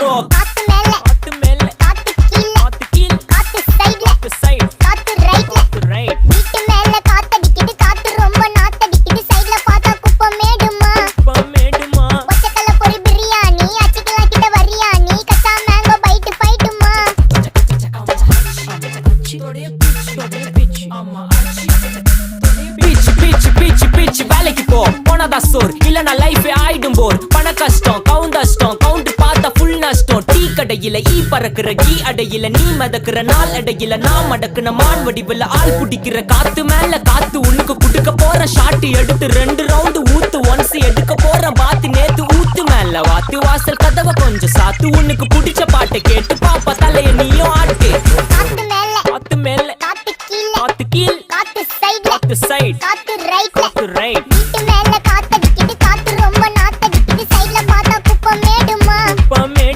போ. காத்து மேல காத்து மேல காத்து கீழ காத்து கீழ காத்து சைடுல காத்து சைடு காத்து ரைட்ல காத்து ரைட். வீட்டு மேல காத்தடிக்குது காத்து ரொம்ப நாத்தடிக்குது சைடுல பார்த்தா குப்பை மேடுமா மேடுமா ஒச்சக்கல்ல பொரி பிரியாணி அச்சிக்கலாம் கிட்ட வரியாணி கச்சா மேங்கோ பைட்டு பைட்டுமா பீச் பீச் பீச் பீச் வேலைக்கு போ போனதா சோர் இல்லனா லைஃபே ஆயிடும் போர். பண கஷ்டம் கவுண்டஷ்டம் கவுண்டர் பார்த்தா ஃபுல் நஷ்டம். டீ கடையில ஈ பறக்குற கீ அடையில நீ மதக்குற நாள் அடையில நான் மடக்குன மான் வடிவுல ஆள் புடிக்கிற. காத்து மேல காத்து உனக்கு குடுக்க போற ஷாட் எடுத்து 2 ரவுண்டு ஊத்து ஒன்ஸ் எடுக்க போற பாத்து நேத்து ஊத்து மேல வாத்து வாசல் கதவை கொஞ்சம் சாத்து உனக்கு பிடிச்ச